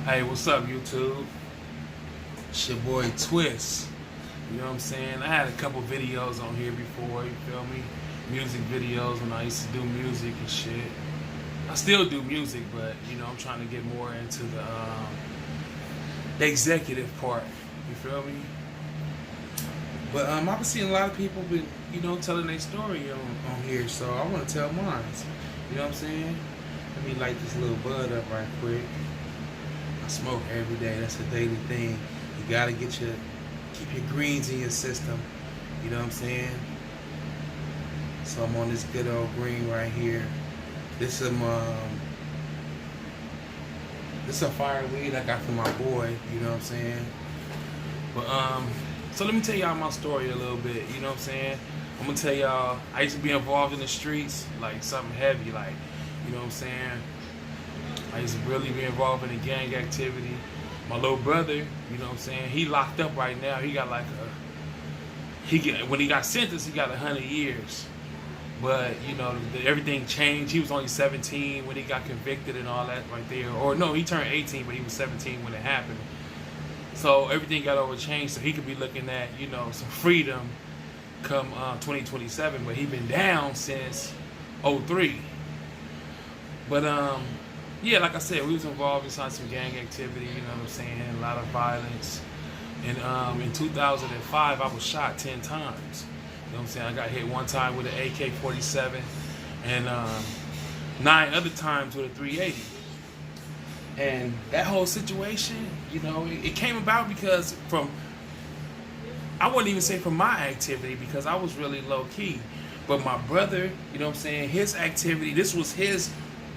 Hey, what's up, YouTube? It's your boy Twist. You know what I'm saying? I had a couple videos on here before, you feel me? Music videos when I used to do music and shit. I still do music, but you know, I'm trying to get more into the executive part. You feel me? But I've been seeing a lot of people been, telling their story on here, so I want to tell mine. You know what I'm saying? Let me light this little bud up right quick. I smoke every day. That's a daily thing. You gotta keep your greens in your system. You know what I'm saying? So I'm on this good old green right here. This is a fire weed I got from my boy. You know what I'm saying? But so let me tell y'all my story a little bit. You know what I'm saying? I'm gonna tell y'all I used to be involved in the streets, like something heavy, like, you know what I'm saying? I used to really be involved in the gang activity. My little brother, you know what I'm saying, he locked up right now. He got when he got sentenced, he got 100 years. But, everything changed. He was only 17 when he got convicted and all that right there. Or no, he turned 18, but he was 17 when it happened. So everything got overchanged, so he could be looking at, some freedom come 2027. But he been down since '03. But yeah, like I said, we was involved in some gang activity, you know what I'm saying, a lot of violence. And in 2005, I was shot 10 times. You know what I'm saying? I got hit one time with an AK-47 and 9 other times with a 380. And that whole situation, it came about because I wouldn't even say from my activity, because I was really low key. But my brother, you know what I'm saying, his activity, this was his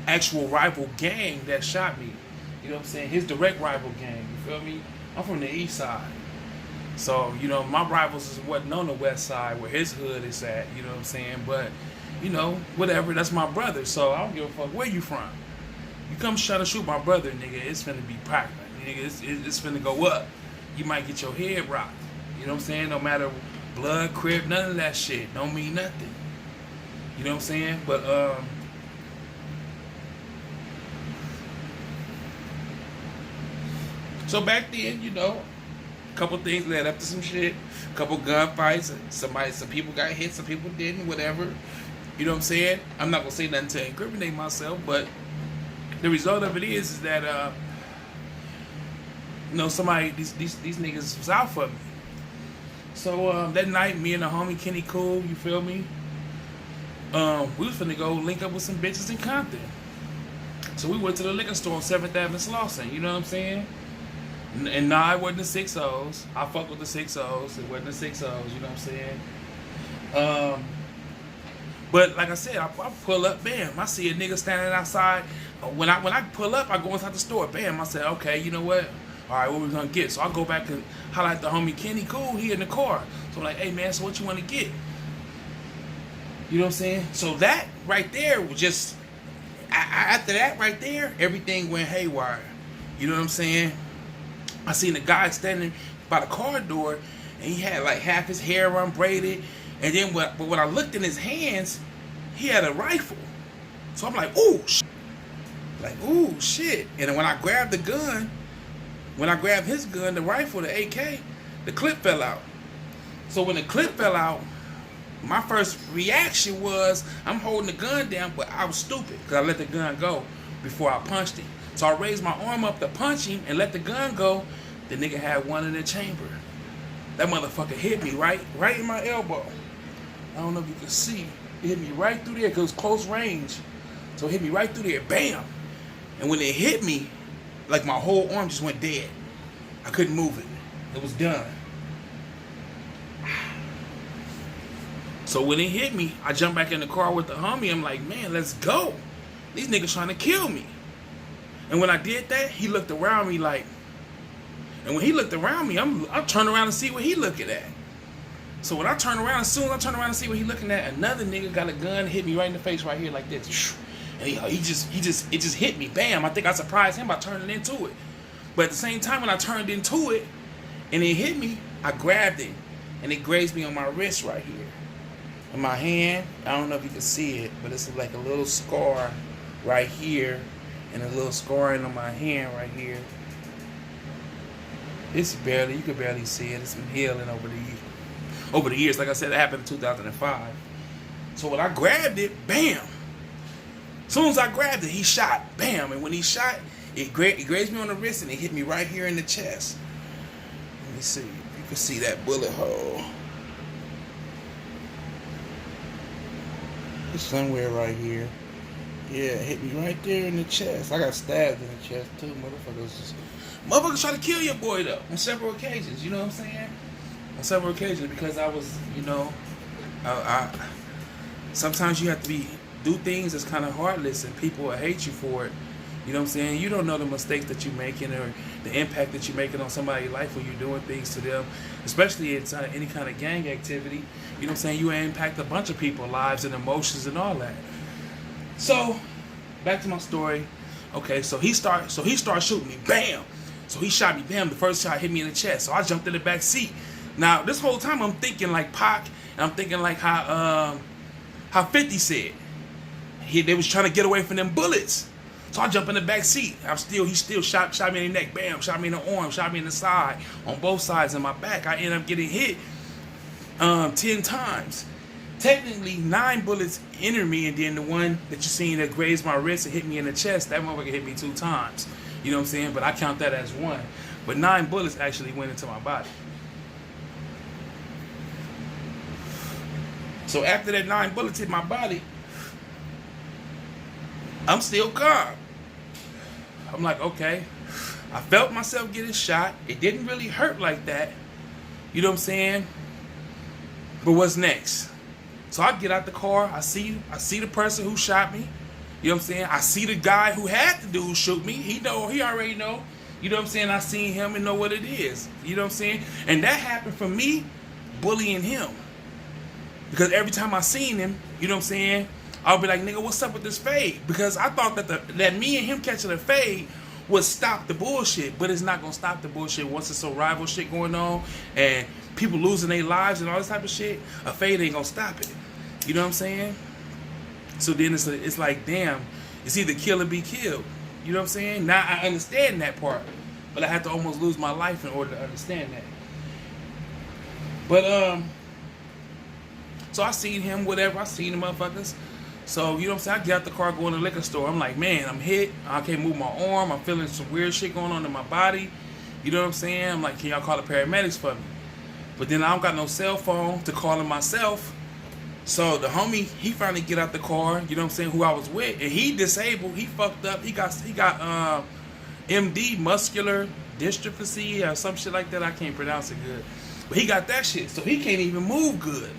actual rival gang that shot me. You know what I'm saying? His direct rival gang. You feel me? I'm from the east side. So, my rivals wasn't on the west side where his hood is at. You know what I'm saying? But, whatever. That's my brother. So I don't give a fuck where you from. You come try to shoot my brother, nigga, it's finna be practical. Nigga, it's finna go up. You might get your head rocked. You know what I'm saying? No matter blood, crib, none of that shit. Don't mean nothing. You know what I'm saying? But, so back then, a couple things led up to some shit, a couple gunfights. Some people got hit, some people didn't, whatever. You know what I'm saying? I'm not gonna say nothing to incriminate myself, but the result of it is that somebody these niggas was out for me. So that night, me and the homie Kenny Cool, you feel me? We was finna go link up with some bitches in Compton. So we went to the liquor store on 7th Avenue, Slauson. You know what I'm saying? And nah, it wasn't the 6-0s. I fuck with the 6-0s. It wasn't the 6-0s, you know what I'm saying? But like I said, I pull up, bam, I see a nigga standing outside. When I pull up, I go inside the store, bam, I said, okay, you know what? All right, what we gonna get? So I go back and holler at the homie Kenny Cool, he in the car. So I'm like, hey man, so what you wanna get? You know what I'm saying? So that right there was just, after that right there, everything went haywire. You know what I'm saying? I seen a guy standing by the car door, and he had like half his hair unbraided, and then when I looked in his hands, he had a rifle. So I'm like, ooh, shit. And then when I grabbed the gun, his gun, the rifle, the AK, the clip fell out. So when the clip fell out, my first reaction was, I'm holding the gun down, but I was stupid because I let the gun go before I punched him. So I raised my arm up to punch him and let the gun go. The nigga had one in the chamber. That motherfucker hit me right in my elbow. I don't know if you can see. It hit me right through there because it was close range. So it hit me right through there, bam. And when it hit me, like my whole arm just went dead. I couldn't move it. It was done. So when it hit me, I jumped back in the car with the homie. I'm like, man, let's go. These niggas trying to kill me. And when I did that, he looked around me like, and when he looked around me, I turned around to see what he looking at. So when I turn around, as soon as I turn around to see what he looking at, another nigga got a gun, hit me right in the face right here like this. And it just hit me, bam. I think I surprised him by turning into it. But at the same time, when I turned into it and it hit me, I grabbed it and it grazed me on my wrist right here. In my hand, I don't know if you can see it, but it's like a little scar right here and a little scarring on my hand right here. It's barely, you can barely see it. It's been healing over the years. Like I said, it happened in 2005. So when I grabbed it, bam. As soon as I grabbed it, he shot, bam. And when he shot, it grazed me on the wrist and it hit me right here in the chest. Let me see. You can see that bullet hole. It's somewhere right here. Yeah, it hit me right there in the chest. I got stabbed in the chest too. Motherfuckers try to kill your boy though on several occasions. You know what I'm saying? On several occasions because I was, I sometimes you have to do things that's kind of heartless and people will hate you for it. You know what I'm saying? You don't know the mistakes that you're making or the impact that you're making on somebody's life when you're doing things to them, especially in any kind of gang activity. You know what I'm saying? You impact a bunch of people's lives and emotions and all that. So, back to my story. Okay, so he started shooting me. Bam! So he shot me. Bam! The first shot hit me in the chest. So I jumped in the back seat. Now, this whole time I'm thinking like Pac, and I'm thinking like how 50 said. They was trying to get away from them bullets. So I jump in the back seat. He still shot me in the neck. Bam! Shot me in the arm. Shot me in the side. On both sides of my back. I ended up getting hit 10 times. Technically, 9 bullets entered me, and then the one that you seen that grazed my wrist and hit me in the chest, that motherfucker hit me 2 times. You know what I'm saying? But I count that as 1. But 9 bullets actually went into my body. So after that 9 bullets hit my body, I'm still calm. I'm like, okay. I felt myself getting shot. It didn't really hurt like that. You know what I'm saying? But what's next? So I get out the car. I see the person who shot me. You know what I'm saying? I see the guy who had the dude shoot me. He already know. You know what I'm saying? I seen him and know what it is. You know what I'm saying? And that happened from me bullying him. Because every time I seen him, you know what I'm saying, I'll be like, nigga, what's up with this fade? Because I thought that me and him catching a fade would stop the bullshit, but it's not gonna stop the bullshit once it's some rival shit going on and people losing their lives and all this type of shit. A fade ain't gonna stop it. You know what I'm saying? So then it's like, damn, it's either kill or be killed. You know what I'm saying? Now I understand that part, but I had to almost lose my life in order to understand that. But so I seen him, whatever. I seen the motherfuckers. So, you know what I'm saying? I get out the car, go in the liquor store. I'm like, man, I'm hit. I can't move my arm. I'm feeling some weird shit going on in my body. You know what I'm saying? I'm like, can y'all call the paramedics for me? But then I don't got no cell phone to call him myself. So the homie, he finally get out the car, you know what I'm saying, who I was with. And he disabled. He fucked up. He got MD, muscular dystrophy or some shit like that. I can't pronounce it good. But he got that shit. So he can't even move good.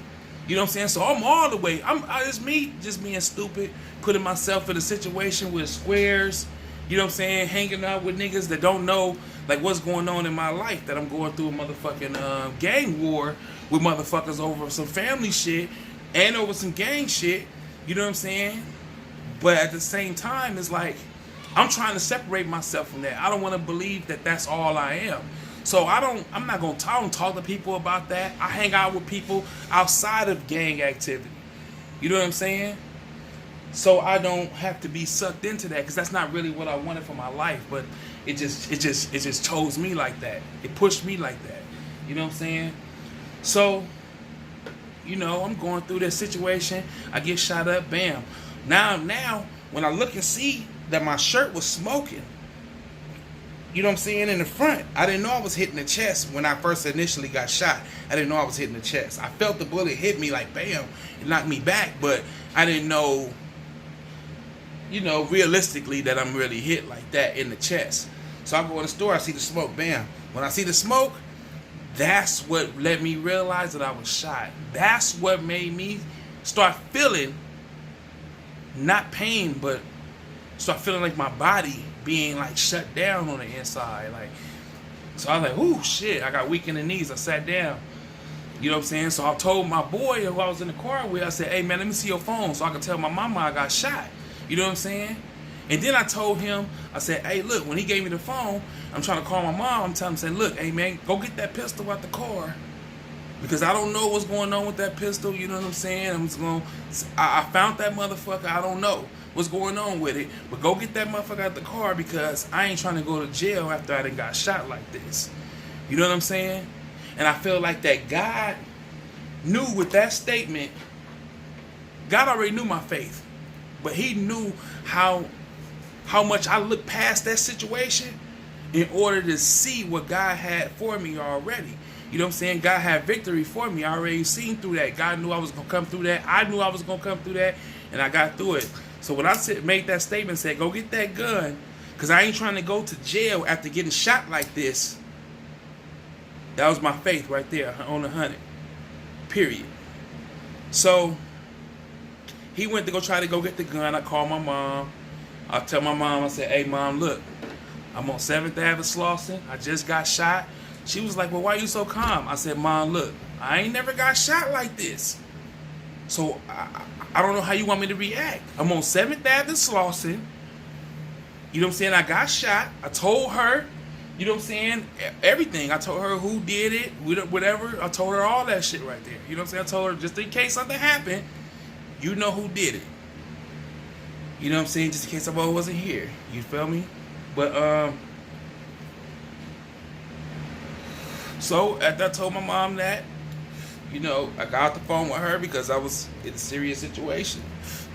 You know what I'm saying? So I'm all the way. It's me just being stupid, putting myself in a situation with squares, you know what I'm saying, hanging out with niggas that don't know like what's going on in my life, that I'm going through a motherfucking gang war with motherfuckers over some family shit and over some gang shit, you know what I'm saying? But at the same time, it's like I'm trying to separate myself from that. I don't want to believe that that's all I am. So I don't talk to people about that. I hang out with people outside of gang activity. You know what I'm saying? So I don't have to be sucked into that, because that's not really what I wanted for my life. But it just chose me like that. It pushed me like that. You know what I'm saying? So, you know, I'm going through this situation. I get shot up. Bam. Now, when I look and see that my shirt was smoking, you know what I'm saying, in the front, I didn't know I was hitting the chest when I first initially got shot. I didn't know I was hitting the chest. I felt the bullet hit me like, bam, it knocked me back, but I didn't know, you know, realistically that I'm really hit like that in the chest. So I go in the store, I see the smoke, bam. When I see the smoke, that's what let me realize that I was shot. That's what made me start feeling, not pain, but start feeling like my body being like shut down on the inside. Like, so I was like, ooh, shit, I got weak in the knees. I sat down. You know what I'm saying? So I told my boy who I was in the car with, I said, hey man, let me see your phone so I can tell my mama I got shot. You know what I'm saying? And then I told him, I said, hey, look, when he gave me the phone, I'm trying to call my mom. I'm telling him, saying, look, hey man, go get that pistol out the car, because I don't know what's going on with that pistol. You know what I'm saying? I found that motherfucker. I don't know what's going on with it, but go get that motherfucker out the car, because I ain't trying to go to jail after I done got shot like this. You know what I'm saying? And I feel like that God knew with that statement, God already knew my faith, but he knew how much I looked past that situation in order to see what God had for me already. You know what I'm saying? God had victory for me. I already seen through that. God knew I was going to come through that. I knew I was going to come through that, and I got through it. So when I made that statement, said, go get that gun, because I ain't trying to go to jail after getting shot like this. That was my faith right there on 100. Period. So he went to go try to go get the gun. I called my mom. I tell my mom, I said, hey, Mom, look, I'm on 7th Avenue, Slauson. I just got shot. She was like, well, why you so calm? I said, Mom, look, I ain't never got shot like this. So I don't know how you want me to react. I'm on 7th Avenue, Slauson. You know what I'm saying? I got shot. I told her, you know what I'm saying, everything. I told her who did it, whatever. I told her all that shit right there. You know what I'm saying? I told her, just in case something happened, you know who did it. You know what I'm saying? Just in case I wasn't here. You feel me? But, so after I told my mom that, you know, I got off the phone with her because I was in a serious situation.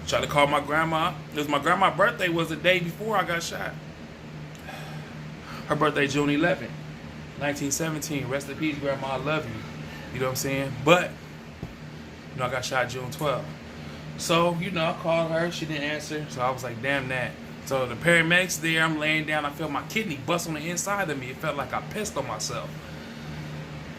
Tried to call my grandma. It was my grandma's birthday was the day before I got shot. Her birthday, June 11th, 1917. Rest in peace, Grandma. I love you. You know what I'm saying? But, you know, I got shot June 12th. So, you know, I called her. She didn't answer. So I was like, damn that. So the paramedics there, I'm laying down. I feel my kidney bust on the inside of me. It felt like I pissed on myself.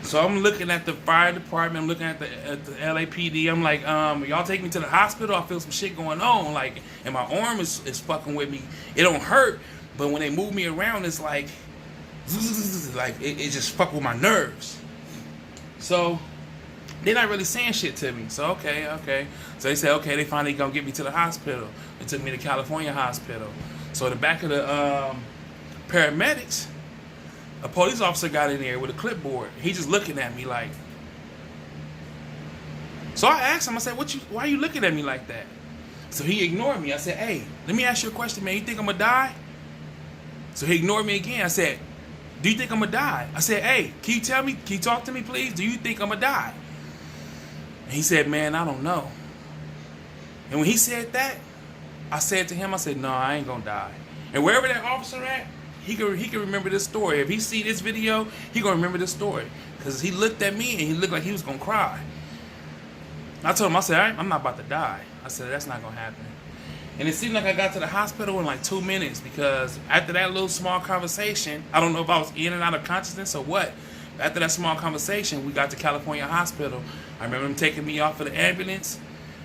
So I'm looking at the fire department. I'm looking at the LAPD. I'm like, y'all take me to the hospital. I feel some shit going on. Like, and my arm is fucking with me. It don't hurt. But when they move me around, it's like it just fuck with my nerves. So they're not really saying shit to me. So okay. So they said, okay, they finally gonna get me to the hospital. They took me to California Hospital. So in the back of the paramedics, a police officer got in there with a clipboard. He just looking at me like. So I asked him, I said, why are you looking at me like that? So he ignored me. I said, hey, let me ask you a question, man. You think I'm gonna die? So he ignored me again. I said, do you think I'm gonna die? I said, hey, can you talk to me, please? Do you think I'm gonna die? And he said, man, I don't know. And when he said that, I said to him, I said, no, I ain't gonna die. And wherever that officer at, he can remember this story. If he see this video, he gonna remember this story. Because he looked at me and he looked like he was gonna cry. I told him, I said, I'm not about to die. I said, that's not gonna happen. And it seemed like I got to the hospital in like 2 minutes, because after that little small conversation, I don't know if I was in and out of consciousness or what. After that small conversation, we got to California Hospital. I remember them taking me off of the ambulance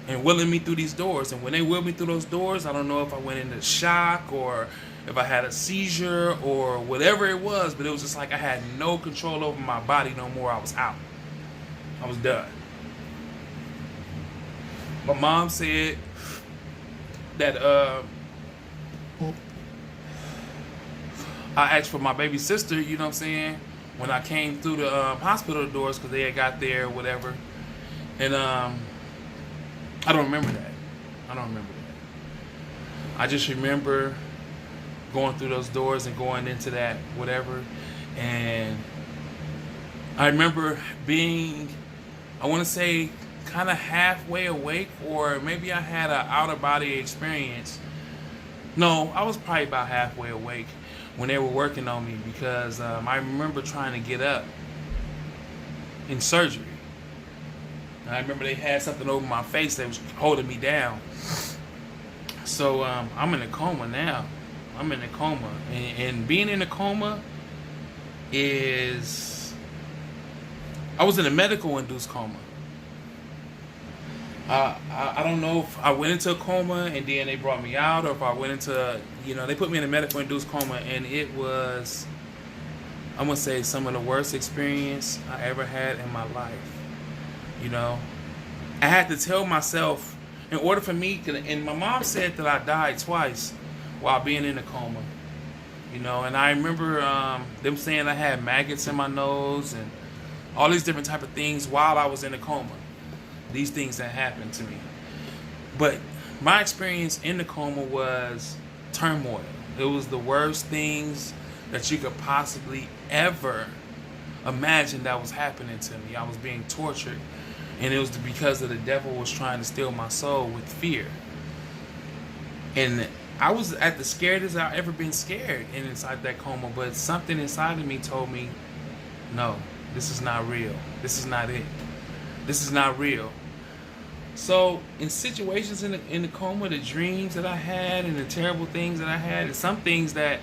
and wheeling me through these doors. And when they wheeled me through those doors, I don't know if I went into shock or if I had a seizure or whatever it was, but it was just like I had no control over my body no more. I was out. I was done. My mom said that I asked for my baby sister, you know what I'm saying, when I came through the hospital doors, because they had got there or whatever. And I don't remember that. I just remember going through those doors and going into that whatever. And I remember being, I want to say, kind of halfway awake, or maybe I had an out-of-body experience. No, I was probably about halfway awake when they were working on me, because I remember trying to get up in surgery. And I remember they had something over my face that was holding me down. So I'm in a coma now. I'm in a coma. And being in a coma is... I was in a medical-induced coma. I don't know if I went into a coma and then they brought me out, or if I went into, they put me in a medical-induced coma, and it was, I'm going to say, some of the worst experience I ever had in my life. I had to tell myself, in order for me, and my mom said that I died twice while being in a coma. And I remember them saying I had maggots in my nose and all these different type of things while I was in a coma. These things that happened to me. But my experience in the coma was turmoil. It was the worst things that you could possibly ever imagine that was happening to me. I was being tortured, and it was because of the devil was trying to steal my soul with fear. And I was at the scaredest I've ever been scared inside that coma, but something inside of me told me, no, this is not real. This is not it. This is not real. So in situations in the coma, the dreams that I had and the terrible things that I had, and some things that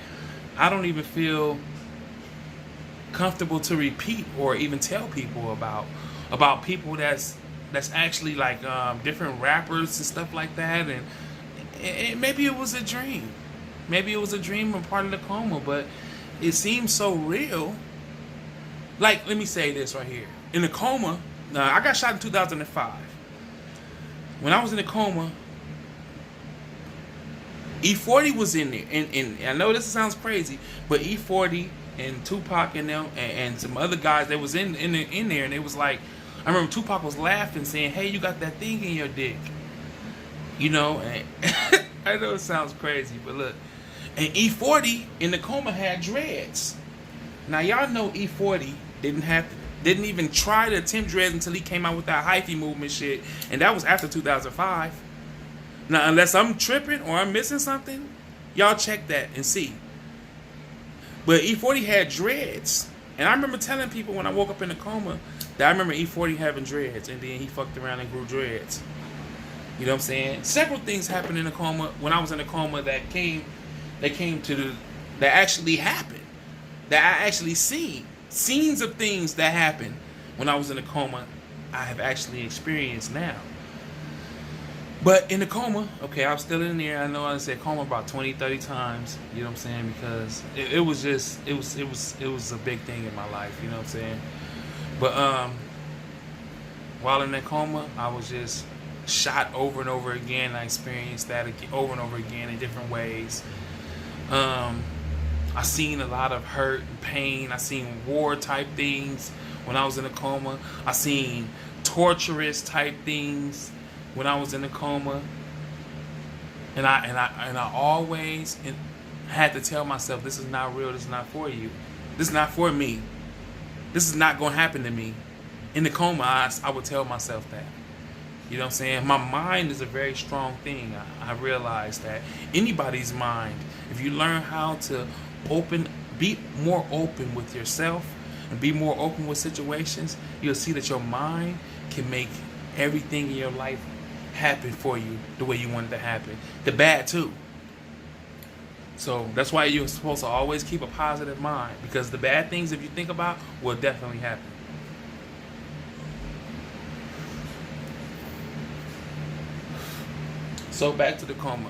I don't even feel comfortable to repeat or even tell people about people that's actually like different rappers and stuff like that, and maybe it was a dream. Maybe it was a dream or part of the coma, but it seems so real. Like, let me say this right here. In the coma, I got shot in 2005. When I was in the coma, E40 was in there. And I know this sounds crazy, but E40 and Tupac and them and some other guys that was in there, and it was like, I remember Tupac was laughing, saying, hey, you got that thing in your dick. You know, and I know it sounds crazy, but look. And E40 in the coma had dreads. Now y'all know E40 didn't even try to attempt dreads until he came out with that hyphy movement shit, and that was after 2005. Now unless I'm tripping or I'm missing something, y'all check that and see. But E40 had dreads, and I remember telling people when I woke up in the coma that I remember E40 having dreads, and then he fucked around and grew dreads. You know what I'm saying? Several things happened in the coma when I was in the coma that actually happened. That I actually seen. Scenes of things that happened when I was in the coma, I have actually experienced now. But in the coma, okay, I'm still in there. I know I said coma about 20, 30 times. You know what I'm saying? Because it was a big thing in my life. You know what I'm saying? But while in that coma, I was just shot over and over again. I experienced that over and over again in different ways. I seen a lot of hurt and pain. I seen war type things when I was in a coma. I seen torturous type things when I was in a coma. And I always had to tell myself, this is not real. This is not for you. This is not for me. This is not going to happen to me. In the coma, I would tell myself that. You know what I'm saying? My mind is a very strong thing. I realize that anybody's mind, if you learn how to be more open with yourself and be more open with situations, you'll see that your mind can make everything in your life happen for you the way you want it to happen. The bad too. So that's why you're supposed to always keep a positive mind, because the bad things, if you think about, will definitely happen. So back to the coma.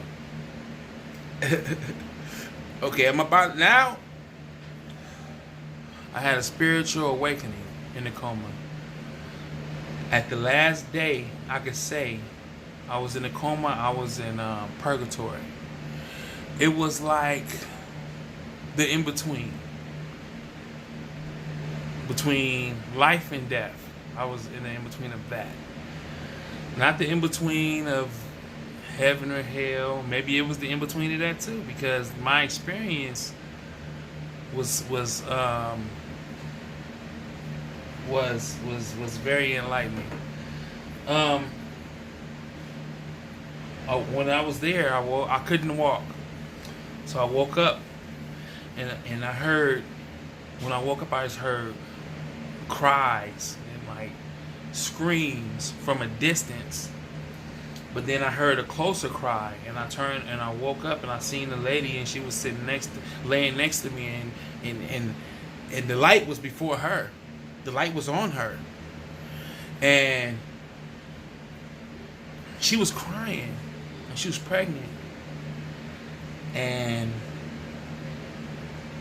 Okay, I'm about now. I had a spiritual awakening in the coma. At the last day, I could say I was in a coma. I was in purgatory. It was like the in-between. Between life and death. I was in the in-between of that. Not the in-between of heaven or hell. Maybe it was the in-between of that too, because my experience was very enlightening. When I was there, I couldn't walk, so I woke up, and I heard. When I woke up, I just heard cries and like screams from a distance. But then I heard a closer cry, and I turned and I woke up and I seen a lady, and she was sitting laying next to me, and the light was before her. The light was on her, and she was crying, and she was pregnant. And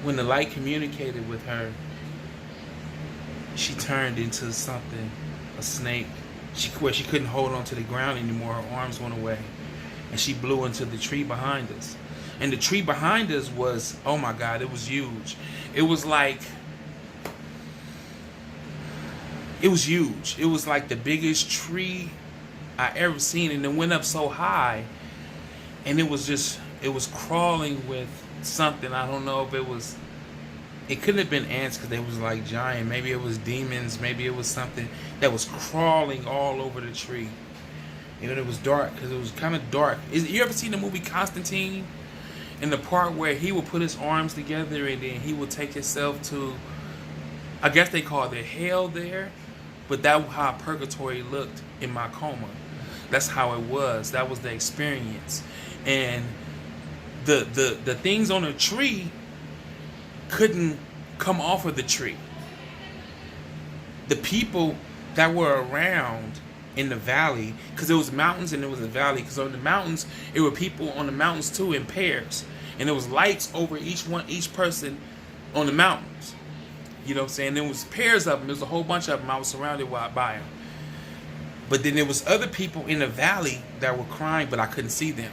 when the light communicated with her, she turned into something, a snake. Where she couldn't hold on to the ground anymore. Her arms went away, and she blew into the tree behind us. And the tree behind us was, oh my God, it was huge. It was like, it was huge. It was like the biggest tree I ever seen, and it went up so high, and it was crawling with something. I don't know if it was it couldn't have been ants because they was like giant. Maybe it was demons. Maybe it was something that was crawling all over the tree. And it was dark because it was kind of dark. You ever seen the movie Constantine? In the part where he would put his arms together and then he would take himself to, I guess they called it hell there, but that was how purgatory looked in my coma. That's how it was. That was the experience. And the things on the tree couldn't come off of the tree. The people that were around in the valley, because there was mountains and there was a valley, because on the mountains it were people on the mountains too in pairs, and there was lights over each person on the mountains. You know what I'm saying? There was pairs of them. There was a whole bunch of them. I was surrounded by them. But then there was other people in the valley that were crying, but I couldn't see them.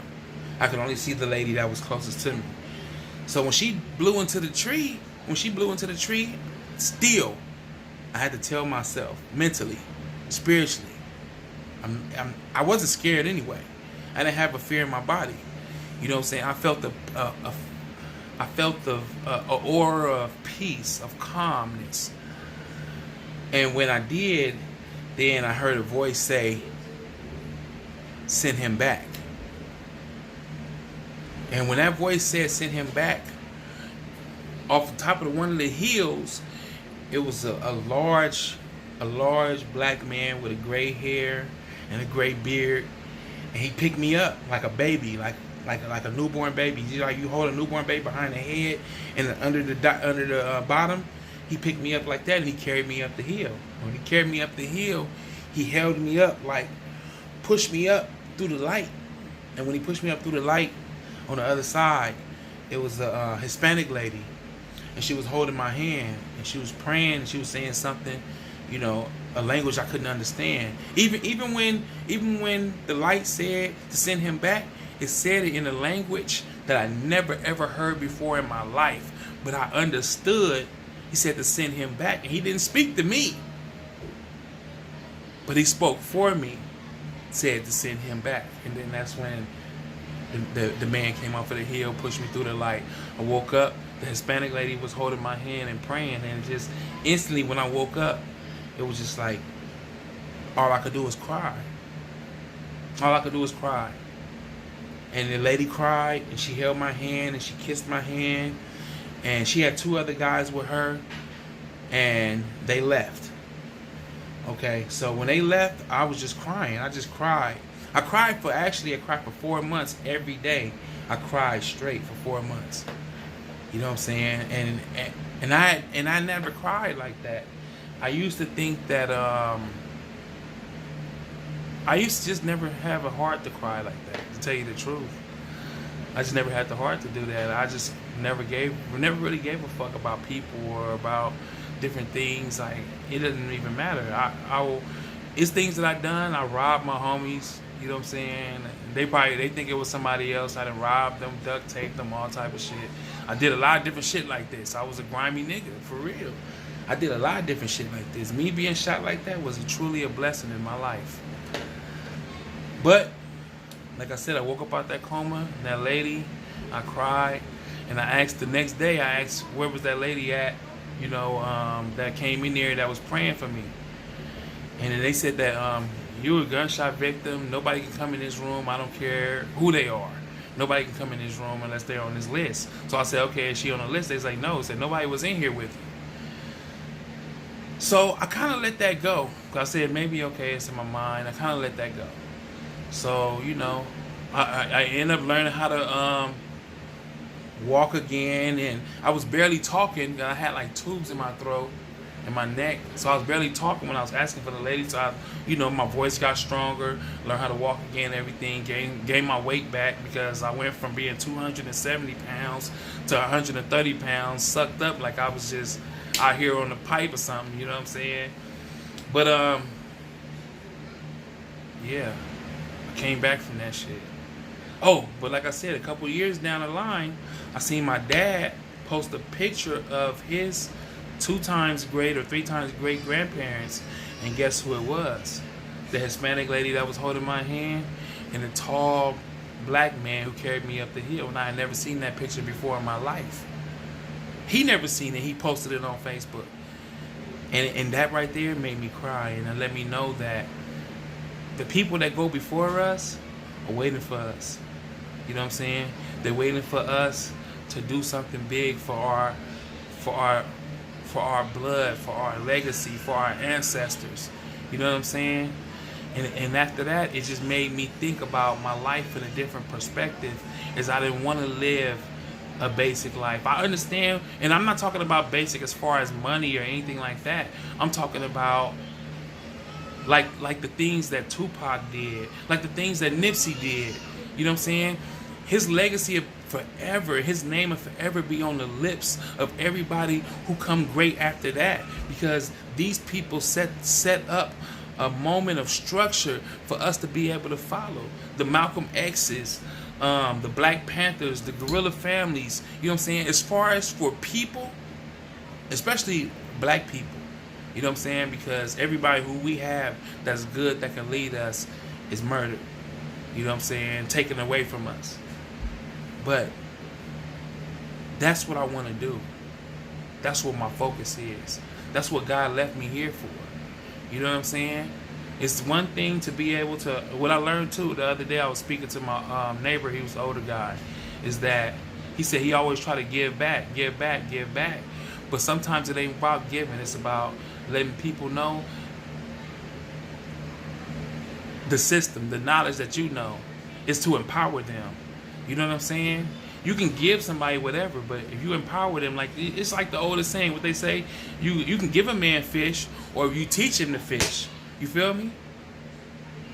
I could only see the lady that was closest to me. So when she blew into the tree, still, I had to tell myself mentally, spiritually, I wasn't scared anyway. I didn't have a fear in my body. You know what I'm saying? I felt the aura of peace, of calmness. And when I did, then I heard a voice say, "Send him back." And when that voice said, "Send him back," off the top of one of the hills, it was a large black man with a gray hair and a gray beard, and he picked me up like a baby, like a newborn baby. You hold a newborn baby behind the head and under the bottom. He picked me up like that, and he carried me up the hill. When he carried me up the hill, he held me up, like pushed me up through the light. And when he pushed me up through the light, on the other side, it was a Hispanic lady, and she was holding my hand, and she was praying, and she was saying something, you know, a language I couldn't understand. Even when the light said to send him back, it said it in a language that I never ever heard before in my life, but I understood. He said to send him back, and he didn't speak to me, but he spoke for me, said to send him back. And then that's when the man came off of the hill, pushed me through the light. I woke up, the Hispanic lady was holding my hand and praying, and just instantly when I woke up, it was just like all I could do was cry. All I could do was cry. And the lady cried, and she held my hand, and she kissed my hand, and she had two other guys with her, and they left. Okay, so when they left, I was just crying. I just cried. I cried for 4 months every day. I cried straight for 4 months. You know what I'm saying? And I never cried like that. I used to think that I used to just never have a heart to cry like that, to tell you the truth. I just never had the heart to do that. I just never really gave a fuck about people or about different things. Like, it doesn't even matter. It's things that I done. I robbed my homies. You know what I'm saying? They think it was somebody else. I done robbed them, duct taped them, all type of shit. I did a lot of different shit like this. I was a grimy nigga, for real. I did a lot of different shit like this. Me being shot like that was truly a blessing in my life. But, like I said, I woke up out that coma, and that lady, I cried, and I asked the next day, where was that lady at, you know, that came in there that was praying for me. And then they said that, you were a gunshot victim, nobody can come in this room, I don't care who they are. Nobody can come in this room unless they're on this list. So I said, okay, is she on the list? They was like, no. I said, nobody was in here with you. So I kind of let that go. I said, maybe, okay, it's in my mind. I kind of let that go. So, you know, I ended up learning how to walk again, and I was barely talking, and I had like tubes in my throat and my neck, so I was barely talking when I was asking for the lady. So my voice got stronger, learned how to walk again, everything, gained my weight back, because I went from being 270 pounds to 130 pounds, sucked up like I was just out here on the pipe or something, you know what I'm saying? But yeah, I came back from that shit. Oh, but like I said, a couple years down the line, I seen my dad post a picture of his 2 times great or 3 times great grandparents, and guess who it was? The Hispanic lady that was holding my hand, and the tall black man who carried me up the hill. And I had never seen that picture before in my life. He never seen it. He posted it on Facebook. And that right there made me cry, and it let me know that the people that go before us are waiting for us. You know what I'm saying? They're waiting for us to do something big for our blood, for our legacy, for our ancestors. You know what I'm saying? And after that, it just made me think about my life in a different perspective, as I didn't want to live a basic life. I understand, and I'm not talking about basic as far as money or anything like that. I'm talking about like the things that Tupac did, like the things that Nipsey did. You know what I'm saying? His legacy of forever, his name will forever be on the lips of everybody who come great after that, because these people set up a moment of structure for us to be able to follow. The Malcolm X's, the Black Panthers, the guerrilla families, you know what I'm saying? As far as for people, especially black people, you know what I'm saying? Because everybody who we have that's good, that can lead us, is murdered. You know what I'm saying? Taken away from us. But that's what I want to do. That's what my focus is. That's what God left me here for. You know what I'm saying? It's one thing to be able to, what I learned too, the other day I was speaking to my neighbor, he was an older guy, is that he said he always try to give back. But sometimes it ain't about giving, it's about letting people know the system, the knowledge that you know, is to empower them. You know what I'm saying? You can give somebody whatever, but if you empower them, like it's like the oldest saying, what they say, you can give a man fish, or you teach him to fish. You feel me?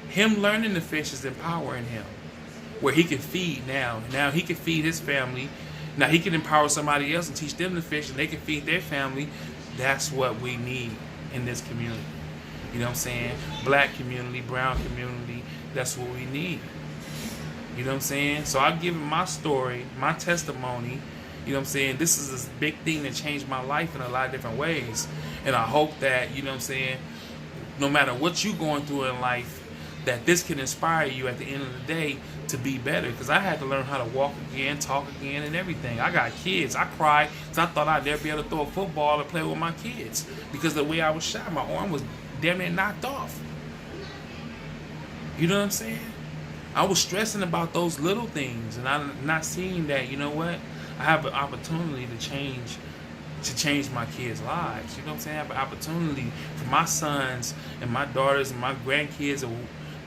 Him learning to fish is empowering him, where he can feed now. Now he can feed his family. Now he can empower somebody else and teach them to fish, and they can feed their family. That's what we need in this community. You know what I'm saying? Black community, brown community, that's what we need. You know what I'm saying? So I've given my story, my testimony. You know what I'm saying? This is a big thing that changed my life in a lot of different ways. And I hope that, you know what I'm saying, no matter what you're going through in life, that this can inspire you at the end of the day to be better. Because I had to learn how to walk again, talk again, and everything. I got kids. I cried because I thought I'd never be able to throw a football or play with my kids, because the way I was shot, my arm was damn near knocked off. You know what I'm saying? I was stressing about those little things, and I'm not seeing that, you know what, I have an opportunity to change my kids' lives. You know what I'm saying? I have an opportunity for my sons and my daughters and my grandkids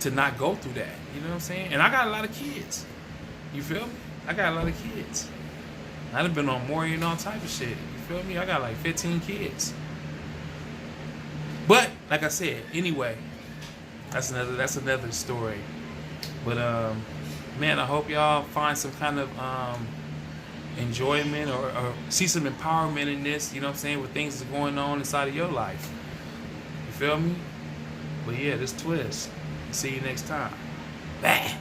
to not go through that. You know what I'm saying? And I got a lot of kids. You feel me? I got a lot of kids. I've been on Maury and all type of shit. You feel me? I got like 15 kids. But like I said, anyway, that's another story. But man, I hope y'all find some kind of enjoyment or see some empowerment in this, you know what I'm saying, with things that's going on inside of your life. You feel me? But yeah, this Twist. See you next time. Bye.